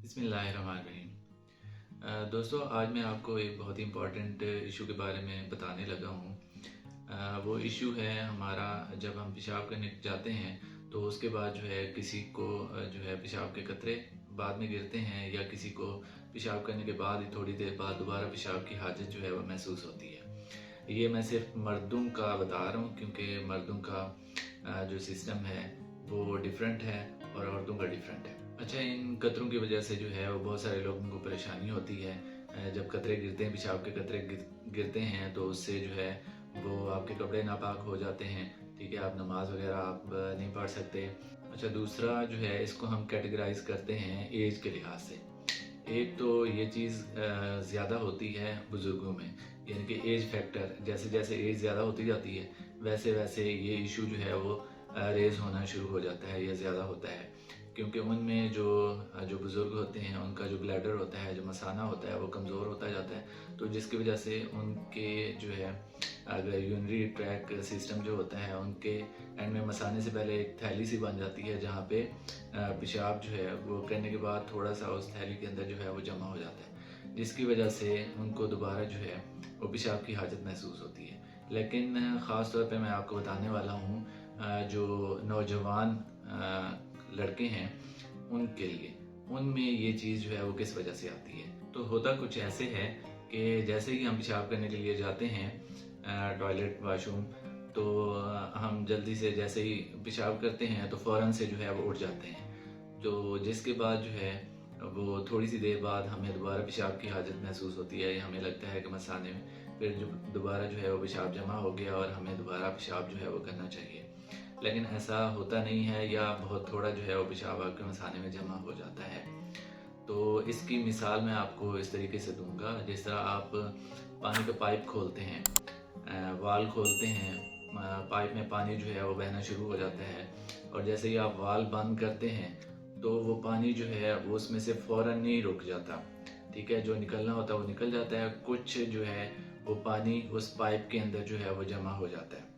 बिस्मिल्लाहिर्रहमानिर्रहीम। दोस्तों, आज मैं आपको एक बहुत ही इम्पॉर्टेंट इशू के बारे में बताने लगा हूँ। वो इशू है हमारा, जब हम पेशाब करने जाते हैं तो उसके बाद जो है किसी को जो है पेशाब के कतरे बाद में गिरते हैं, या किसी को पेशाब करने के बाद ही थोड़ी देर बाद दोबारा पेशाब की हाजत जो है वो महसूस होती है। ये मैं सिर्फ मर्दों का बता रहा हूँ, क्योंकि मर्दों का जो सिस्टम है वो डिफरेंट है और औरतों का डिफरेंट है। अच्छा, इन कतरों की वजह से जो है वो बहुत सारे लोगों को परेशानी होती है। जब कतरे गिरते हैं, पेशाब के कतरे गिरते हैं, तो उससे जो है वो आपके कपड़े नापाक हो जाते हैं। ठीक है, आप नमाज वगैरह आप नहीं पढ़ सकते। अच्छा, दूसरा जो है इसको हम कैटेगराइज करते हैं एज के लिहाज से। एक तो ये चीज़ ज़्यादा होती है बुज़ुर्गों में, यानी कि एज फैक्टर, जैसे जैसे एज ज़्यादा होती जाती है वैसे वैसे ये इशू जो है वो रेज़ होना शुरू हो जाता है या ज़्यादा होता है, क्योंकि उनमें जो जो बुज़ुर्ग होते हैं उनका जो ब्लैडर होता है, जो मसाना होता है, वो कमज़ोर होता जाता है। तो जिसकी वजह से उनके जो है अगर यूरिनरी ट्रैक सिस्टम जो होता है, उनके एंड में मसाने से पहले एक थैली सी बन जाती है, जहाँ पे पेशाब जो है वो करने के बाद थोड़ा सा उस थैली के अंदर जो है वो जमा हो जाता है, जिसकी वजह से उनको दोबारा जो है वो पेशाब की हाजत महसूस होती है। लेकिन ख़ास तौर पे मैं आपको बताने वाला हूँ जो नौजवान लड़के हैं उनके लिए, उनमें ये चीज़ जो है वो किस वजह से आती है। तो होता कुछ ऐसे है कि जैसे ही हम पेशाब करने के लिए जाते हैं टॉयलेट वाशरूम, तो हम जल्दी से जैसे ही पेशाब करते हैं तो फ़ौरन से जो है वो उठ जाते हैं। तो जिसके बाद जो है वो थोड़ी सी देर बाद हमें दोबारा पेशाब की हाजत महसूस होती है, या हमें लगता है कि मसाने में फिर जो दोबारा जो है वो पेशाब जमा हो गया और हमें दोबारा पेशाब जो है वो करना चाहिए। लेकिन ऐसा होता नहीं है, या बहुत थोड़ा जो है वो पेशाब आपके मसाने में जमा हो जाता है। तो इसकी मिसाल मैं आपको इस तरीके से दूंगा, जिस तरह आप पानी का पाइप खोलते हैं, वाल खोलते हैं, पाइप में पानी जो है वो बहना शुरू हो जाता है, और जैसे ही आप वाल बंद करते हैं तो वो पानी जो है वो उसमें से फ़ौरन नहीं रुक जाता। ठीक है, जो निकलना होता है वो निकल जाता है, कुछ जो है वो पानी उस पाइप के अंदर जो है वो जमा हो जाता है।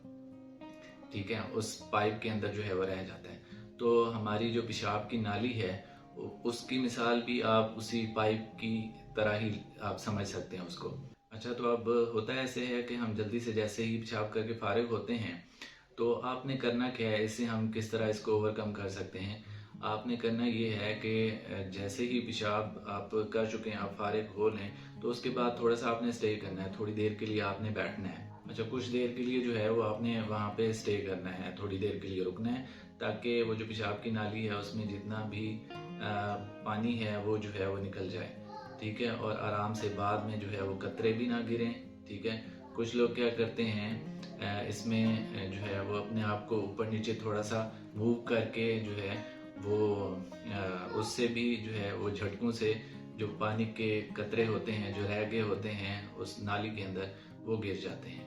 ठीक है, उस पाइप के अंदर जो है वो रह जाता है। तो हमारी जो पेशाब की नाली है उसकी मिसाल भी आप उसी पाइप की तरह ही आप समझ सकते हैं उसको। अच्छा, तो अब होता ऐसे है कि हम जल्दी से जैसे ही पेशाब करके फारिग होते हैं, तो आपने करना क्या है, इससे हम किस तरह इसको ओवरकम कर सकते हैं। आपने करना ये है कि जैसे ही पेशाब आप कर चुके हैं, आप फारिग हो लें, तो उसके बाद थोड़ा सा आपने स्टे करना है, थोड़ी देर के लिए आपने बैठना है। अच्छा, कुछ देर के लिए जो है वो आपने वहाँ पे स्टे करना है, थोड़ी देर के लिए रुकना है, ताकि वो जो पेशाब की नाली है उसमें जितना भी पानी है वो जो है वो निकल जाए। ठीक है, और आराम से बाद में जो है वो कतरे भी ना गिरें। ठीक है, कुछ लोग क्या करते हैं इसमें जो है वो अपने आप को ऊपर नीचे थोड़ा सा मूव करके जो है वो उससे भी जो है वो झटकों से जो पानी के कतरे होते हैं, जो रह गए होते हैं उस नाली के अंदर, वो गिर जाते हैं।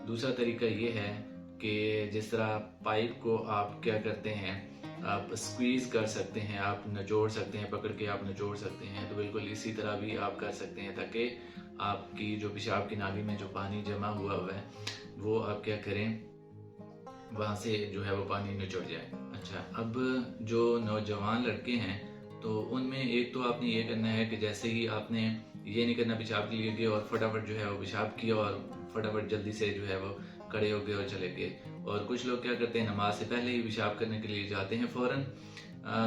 दूसरा तरीका ये है कि जिस तरह पाइप को आप क्या करते हैं, आप स्क्वीज़ कर सकते हैं, आप निचोड़ सकते हैं, पकड़ के आप निचोड़ सकते हैं, तो बिल्कुल इसी तरह भी आप कर सकते हैं, ताकि आपकी जो पेशाब की नाली में जो पानी जमा हुआ है वो आप क्या करें, वहाँ से जो है वो पानी निचोड़ जाए। अच्छा, अब जो नौजवान लड़के हैं तो उनमें एक तो आपने ये करना है कि जैसे ही आपने ये नहीं करना पेशाब के लिए गए और फटाफट जो है वो पेशाब किया और फटाफट जल्दी से जो है वो खड़े हो गए और चले गए। और कुछ लोग क्या करते हैं, नमाज से पहले ही पेशाब करने के लिए जाते हैं फ़ौरन।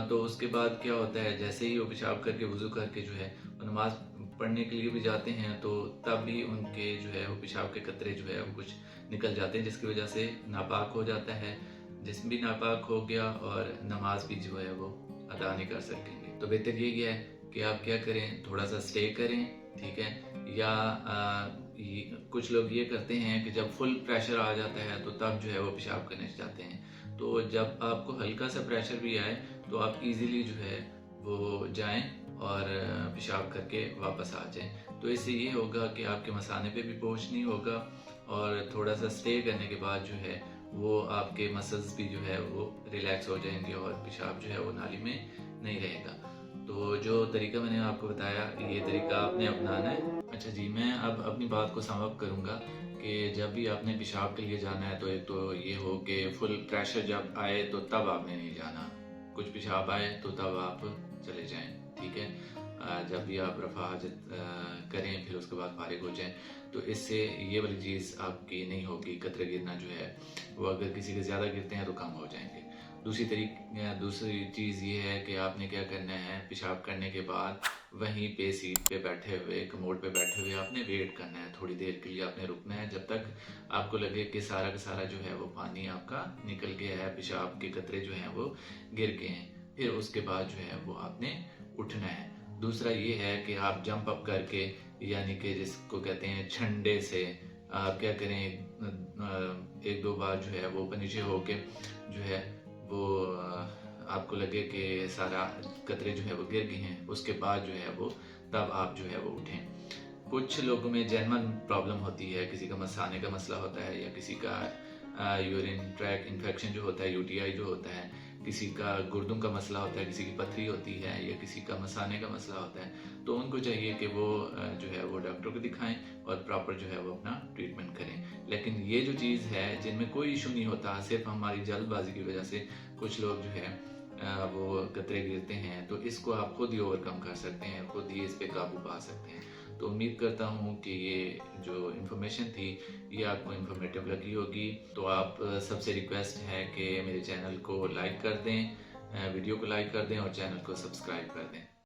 तो उसके बाद क्या होता है, जैसे ही वो पेशाब करके वज़ू करके जो है वो नमाज पढ़ने के लिए भी जाते हैं, तो तब भी उनके जो है वो पेशाब के कतरे जो है वो कुछ निकल जाते हैं, जिसकी वजह से नापाक हो जाता है, जिस्म भी नापाक हो गया और नमाज भी जो है वो अदा नहीं कर सकेंगे। तो बेहतर यही है कि आप क्या करें, थोड़ा सा स्टे करें। ठीक है, या कुछ लोग ये करते हैं कि जब फुल प्रेशर आ जाता है तो तब जो है वो पेशाब करने जाते हैं। तो जब आपको हल्का सा प्रेशर भी आए तो आप इजीली जो है वो जाएं और पेशाब करके वापस आ जाएं। तो इससे ये होगा कि आपके मसाने पे भी बोझ नहीं होगा, और थोड़ा सा स्टे करने के बाद जो है वो आपके मसल्स भी जो है वो रिलैक्स हो जाएंगे और पेशाब जो है वो नाली में नहीं रहेगा। तो जो तरीका मैंने आपको बताया, ये तरीका आपने अपनाना है। अच्छा जी, मैं अब अपनी बात को सम अप करूँगा कि जब भी आपने पेशाब के लिए जाना है तो एक तो ये हो कि फुल प्रेशर जब आए तो तब आपने नहीं जाना, कुछ पेशाब आए तो तब आप चले जाएं। ठीक है, जब भी आप रफ़ा हाजत करें फिर उसके बाद फारिग हो जाएं, तो इससे ये वाली चीज़ आपकी नहीं होगी। कतरे गिरना जो है वो अगर किसी के ज़्यादा गिरते हैं तो कम हो जाएंगे। दूसरी चीज़ ये है कि आपने क्या करना है, पेशाब करने के बाद वहीं पे सीट पे बैठे हुए, कमोड पे बैठे हुए आपने वेट करना है। थोड़ी देर के लिए आपने रुकना है जब तक आपको लगे कि सारा का सारा जो है वो पानी आपका निकल गया है, पेशाब के कतरे जो हैं वो गिर गए हैं। फिर उसके बाद जो है वो आपने उठना है। दूसरा ये है कि आप जंप अप करके, यानी कि जिसको कहते हैं छंडे से, आप क्या करें, एक दो बार जो है वो ऊपर नीचे होके जो है वो आपको लगे कि सारा कतरे जो है वो गिर गए हैं, उसके बाद जो है वो तब आप जो है वो उठें। कुछ लोगों में जेनवन प्रॉब्लम होती है, किसी का मसाने का मसला होता है, या किसी का यूरिन ट्रैक इन्फेक्शन जो होता है, यूटीआई जो होता है, किसी का गुर्दों का मसला होता है, किसी की पथरी होती है, या किसी का मसाने का मसला होता है। तो उनको चाहिए कि वो जो है वो डॉक्टर को दिखाएं और प्रॉपर जो है वो अपना ट्रीटमेंट करें। लेकिन ये जो चीज़ है जिनमें कोई इशू नहीं होता, सिर्फ हमारी जल्दबाजी की वजह से कुछ लोग जो है वो कतरे गिरते हैं, तो इसको आप खुद ही ओवरकम कर सकते हैं, खुद ही इस पे काबू पा सकते हैं। तो उम्मीद करता हूँ कि ये जो इन्फॉर्मेशन थी ये आपको इन्फॉर्मेटिव लगी होगी। तो आप सबसे रिक्वेस्ट है कि मेरे चैनल को लाइक कर दें, वीडियो को लाइक कर दें और चैनल को सब्सक्राइब कर दें।